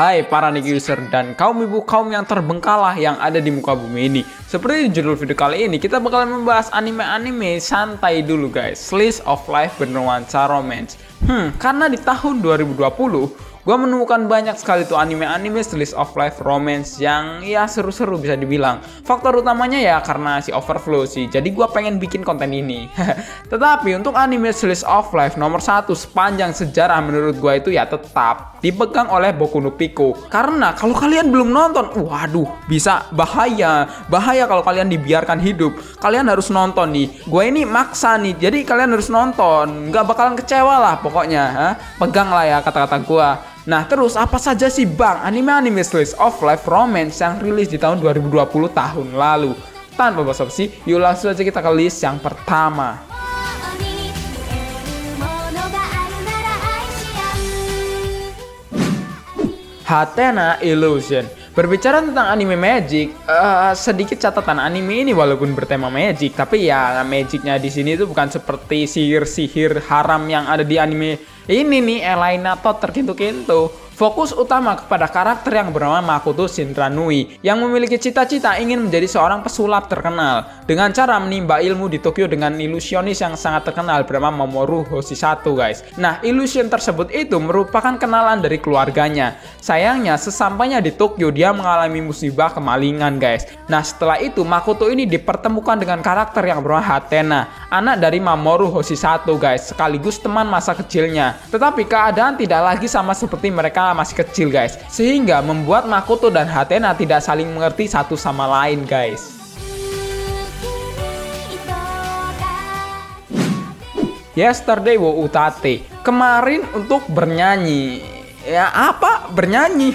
Hai para Niki user dan kaum ibu kaum yang terbengkalai yang ada di muka bumi ini. Seperti di judul video kali ini, kita bakalan membahas anime-anime santai dulu guys. Slice of life bernuansa romance. Karena di tahun 2020 gue menemukan banyak sekali tuh anime-anime slice of life romance yang ya seru-seru bisa dibilang. Faktor utamanya ya karena si overflow sih, jadi gue pengen bikin konten ini. Tetapi untuk anime slice of life nomor 1 sepanjang sejarah menurut gue itu ya tetap dipegang oleh Boku no Pico. Karena kalau kalian belum nonton, waduh bisa bahaya kalau kalian dibiarkan hidup. Kalian harus nonton nih, gue ini maksa nih, jadi kalian harus nonton, nggak bakalan kecewa lah pokoknya. Pegang lah ya kata-kata gue. Nah terus apa saja sih bang anime-anime slice of life romance yang rilis di tahun 2020 tahun lalu? Tanpa basa-basi, yuk langsung aja kita ke list yang pertama. Hatena Illusion. Berbicara tentang anime magic, sedikit catatan anime ini walaupun bertema magic, tapi ya magicnya di sini itu bukan seperti sihir-sihir haram yang ada di anime ini nih, Elena Tot terkintu-kintu. Fokus utama kepada karakter yang bernama Makoto Shinranui yang memiliki cita-cita ingin menjadi seorang pesulap terkenal dengan cara menimba ilmu di Tokyo dengan ilusionis yang sangat terkenal bernama Mamoru Hoshizatu guys. Nah, ilusion tersebut itu merupakan kenalan dari keluarganya. Sayangnya sesampainya di Tokyo dia mengalami musibah kemalingan guys. Nah, setelah itu Makoto ini dipertemukan dengan karakter yang bernama Hatena, anak dari Mamoru Hoshizatu guys, sekaligus teman masa kecilnya. Tetapi keadaan tidak lagi sama seperti mereka masih kecil guys, sehingga membuat Makoto dan Hatena tidak saling mengerti satu sama lain guys. Yesterday wo Utate, kemarin untuk bernyanyi. Ya apa bernyanyi?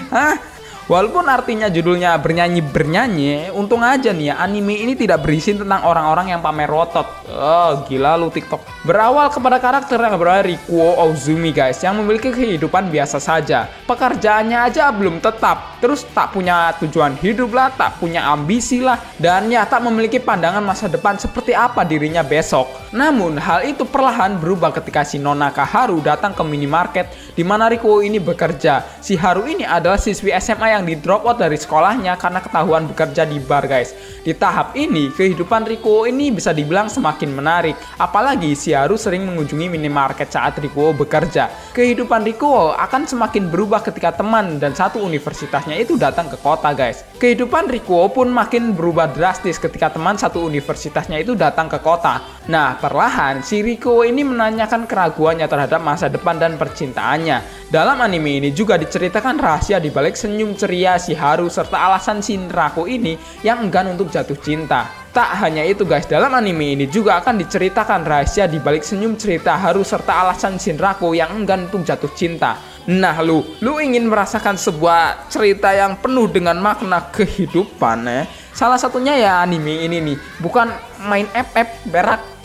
Walaupun artinya judulnya bernyanyi, untung aja nih ya anime ini tidak berisi tentang orang-orang yang pamer otot. Oh gila lu TikTok. Berawal kepada karakter yang bernama Rikuo Ozumi guys, yang memiliki kehidupan biasa saja. Pekerjaannya aja belum tetap, terus tak punya tujuan hidup lah, tak punya ambisi lah, dan ya tak memiliki pandangan masa depan seperti apa dirinya besok. Namun hal itu perlahan berubah ketika si Nonaka Haru datang ke minimarket di mana Rikuo ini bekerja. Si Haru ini adalah siswi SMA yang di drop out dari sekolahnya karena ketahuan bekerja di bar guys. Di tahap ini kehidupan Rikuo ini bisa dibilang semakin menarik, apalagi si Haru sering mengunjungi minimarket saat Rikuo bekerja. Kehidupan Rikuo akan semakin berubah ketika teman dan satu universitasnya itu datang ke kota guys. Kehidupan Rikuo pun makin berubah drastis ketika teman satu universitasnya itu datang ke kota. Nah perlahan si Rikuo ini menanyakan keraguannya terhadap masa depan dan percintaannya. Dalam anime ini juga diceritakan rahasia di balik senyum ceria si Haru serta alasan Shinraku ini yang enggan untuk jatuh cinta. Tak hanya itu guys, dalam anime ini juga akan diceritakan rahasia di balik senyum cerita Haru serta alasan Shinraku yang enggan untuk jatuh cinta. Nah lu ingin merasakan sebuah cerita yang penuh dengan makna kehidupan Salah satunya ya anime ini nih, bukan main FF berak.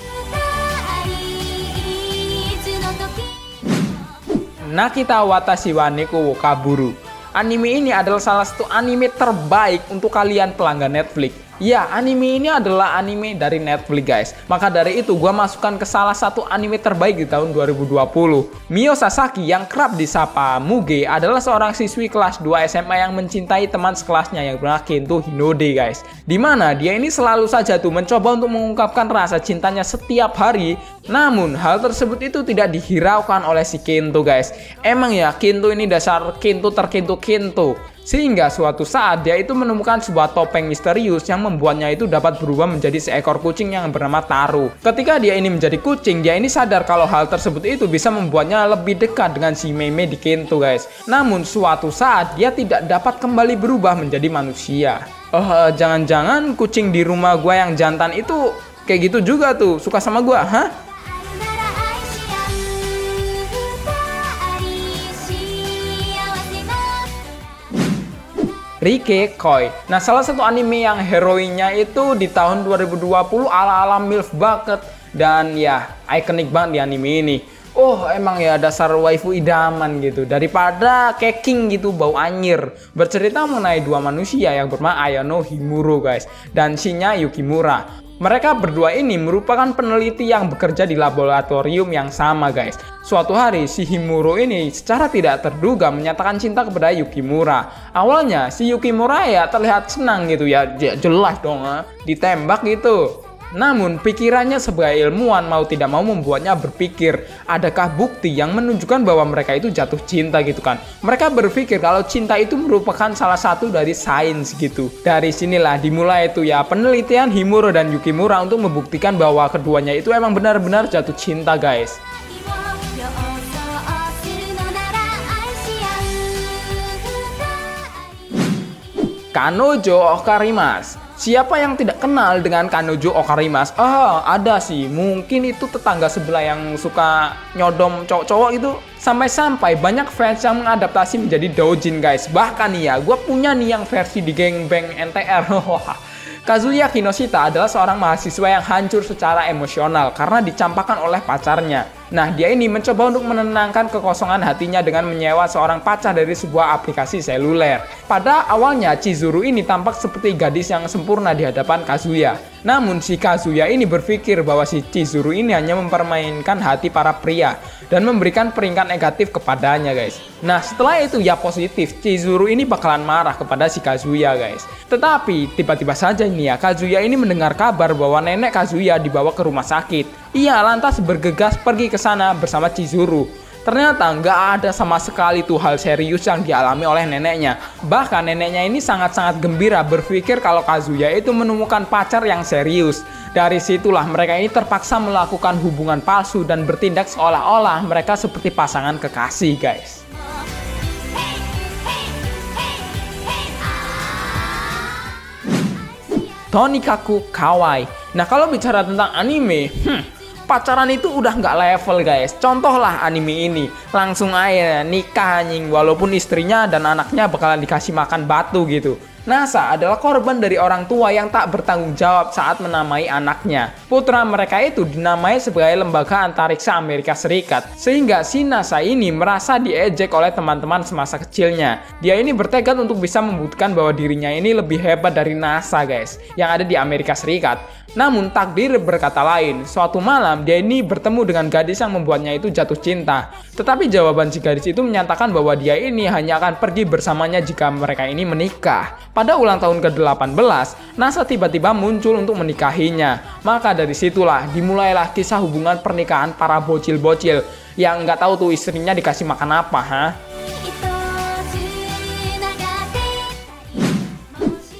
Nakita Watashi wa Neko wo Kaburu. Anime ini adalah salah satu anime terbaik untuk kalian pelanggan Netflix. Ya, anime ini adalah anime dari Netflix guys. Maka dari itu gue masukkan ke salah satu anime terbaik di tahun 2020. Mio Sasaki yang kerap disapa Muge adalah seorang siswi kelas 2 SMA yang mencintai teman sekelasnya yang bernama Kento Hinode guys. Dimana dia ini selalu saja tuh mencoba untuk mengungkapkan rasa cintanya setiap hari. Namun hal tersebut itu tidak dihiraukan oleh si Kento guys. Emang ya Kento ini dasar Kento terkento-kento. Sehingga suatu saat dia itu menemukan sebuah topeng misterius yang membuatnya itu dapat berubah menjadi seekor kucing yang bernama Taru. Ketika dia ini menjadi kucing, dia ini sadar kalau hal tersebut itu bisa membuatnya lebih dekat dengan si Meme di Kento guys. Namun suatu saat dia tidak dapat kembali berubah menjadi manusia. Jangan-jangan kucing di rumah gua yang jantan itu kayak gitu juga tuh, suka sama gua, Rike Koi. Nah salah satu anime yang heroinnya itu di tahun 2020 ala-ala MILF banget. Dan ya ikonik banget di anime ini. Oh emang ya dasar waifu idaman gitu. Daripada keking gitu bau anyir. Bercerita mengenai dua manusia yang bernama Ayano Himuro guys dan Shinya Yukimura. Mereka berdua ini merupakan peneliti yang bekerja di laboratorium yang sama, guys. Suatu hari, si Himuro ini secara tidak terduga menyatakan cinta kepada Yukimura. Awalnya, si Yukimura ya terlihat senang gitu ya, jelas dong, ditembak gitu. Namun, pikirannya sebagai ilmuwan mau tidak mau membuatnya berpikir, adakah bukti yang menunjukkan bahwa mereka itu jatuh cinta gitu kan. Mereka berpikir kalau cinta itu merupakan salah satu dari sains gitu. Dari sinilah dimulai itu ya penelitian Himuro dan Yukimura untuk membuktikan bahwa keduanya itu emang benar-benar jatuh cinta, guys. Kanojo Okarimasu. Siapa yang tidak kenal dengan Kanojo Okarimasu? Ada sih. Mungkin itu tetangga sebelah yang suka nyodom cowok-cowok itu. Sampai-sampai banyak fans yang mengadaptasi menjadi doujin, guys. Bahkan nih ya, gue punya nih yang versi di geng bang NTR. Kazuya Kinoshita adalah seorang mahasiswa yang hancur secara emosional karena dicampakkan oleh pacarnya. Nah, dia ini mencoba untuk menenangkan kekosongan hatinya dengan menyewa seorang pacar dari sebuah aplikasi seluler. Pada awalnya, Chizuru ini tampak seperti gadis yang sempurna di hadapan Kazuya. Namun, si Kazuya ini berpikir bahwa si Chizuru ini hanya mempermainkan hati para pria dan memberikan peringkat negatif kepadanya, guys. Nah, setelah itu ya positif, Chizuru ini bakalan marah kepada si Kazuya, guys. Tetapi, tiba-tiba saja ini ya, Kazuya ini mendengar kabar bahwa nenek Kazuya dibawa ke rumah sakit. Ia lantas bergegas pergi ke sana bersama Chizuru. Ternyata nggak ada sama sekali tuh hal serius yang dialami oleh neneknya. Bahkan neneknya ini sangat-sangat gembira berpikir kalau Kazuya itu menemukan pacar yang serius. Dari situlah mereka ini terpaksa melakukan hubungan palsu dan bertindak seolah-olah mereka seperti pasangan kekasih, guys. Tonikaku Kawaii. Nah, kalau bicara tentang anime, pacaran itu udah nggak level, guys. Contoh lah anime ini, langsung aja nikah anjing, walaupun istrinya dan anaknya bakalan dikasih makan batu gitu. Nasa adalah korban dari orang tua yang tak bertanggung jawab saat menamai anaknya. Putra mereka itu dinamai sebagai lembaga antariksa Amerika Serikat, sehingga si Nasa ini merasa diejek oleh teman-teman semasa kecilnya. Dia ini bertekad untuk bisa membuktikan bahwa dirinya ini lebih hebat dari NASA, guys, yang ada di Amerika Serikat. Namun takdir berkata lain. Suatu malam dia ini bertemu dengan gadis yang membuatnya itu jatuh cinta. Tetapi jawaban si gadis itu menyatakan bahwa dia ini hanya akan pergi bersamanya jika mereka ini menikah. Pada ulang tahun ke-18, Nasa tiba-tiba muncul untuk menikahinya. Maka dari situlah dimulailah kisah hubungan pernikahan para bocil-bocil yang nggak tahu tuh istrinya dikasih makan apa,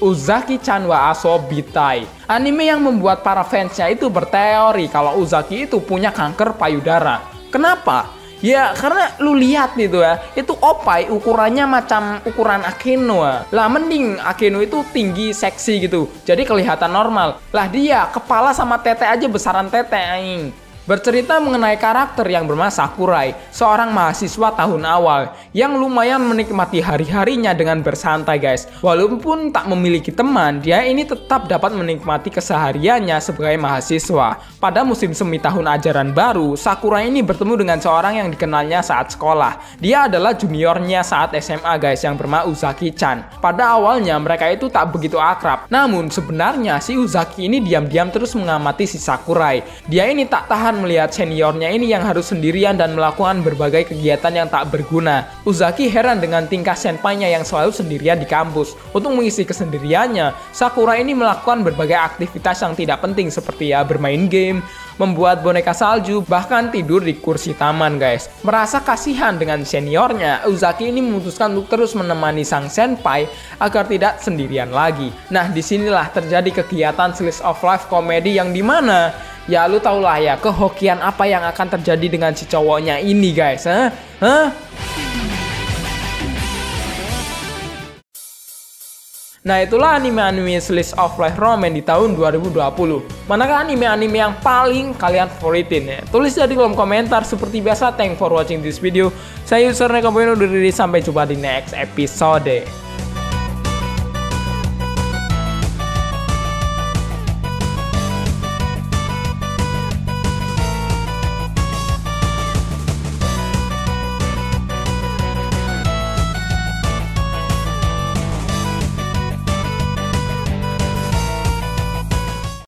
Uzaki-chan wa Asobitai. Anime yang membuat para fansnya itu berteori kalau Uzaki itu punya kanker payudara. Kenapa? Ya karena lu lihat gitu ya, itu opai ukurannya macam ukuran Akeno. Lah mending Akeno itu tinggi seksi gitu, jadi kelihatan normal. Lah dia kepala sama tete aja besaran tete aing. Bercerita mengenai karakter yang bernama Sakurai, seorang mahasiswa tahun awal yang lumayan menikmati hari-harinya dengan bersantai, guys. Walaupun tak memiliki teman, dia ini tetap dapat menikmati kesehariannya sebagai mahasiswa. Pada musim semi tahun ajaran baru, Sakurai ini bertemu dengan seorang yang dikenalnya saat sekolah. Dia adalah juniornya saat SMA, guys, yang bernama Uzaki-chan. Pada awalnya mereka itu tak begitu akrab. Namun sebenarnya si Uzaki ini diam-diam terus mengamati si Sakurai. Dia ini tak tahan melihat seniornya ini yang harus sendirian dan melakukan berbagai kegiatan yang tak berguna. Uzaki heran dengan tingkah senpainya yang selalu sendirian di kampus. Untuk mengisi kesendiriannya, Sakura ini melakukan berbagai aktivitas yang tidak penting seperti ya bermain game, membuat boneka salju, bahkan tidur di kursi taman, guys. Merasa kasihan dengan seniornya, Uzaki ini memutuskan untuk terus menemani sang senpai agar tidak sendirian lagi. Nah, disinilah terjadi kegiatan slice of life komedi yang dimana ya lu tau lah ya kehokian apa yang akan terjadi dengan si cowoknya ini, guys. Nah, itulah anime-anime slice of life romance di tahun 2020. Manakah anime-anime yang paling kalian favoritin ya? Tulis di kolom komentar. Seperti biasa, thanks for watching this video. Saya user Neko Bueno, sampai jumpa di next episode.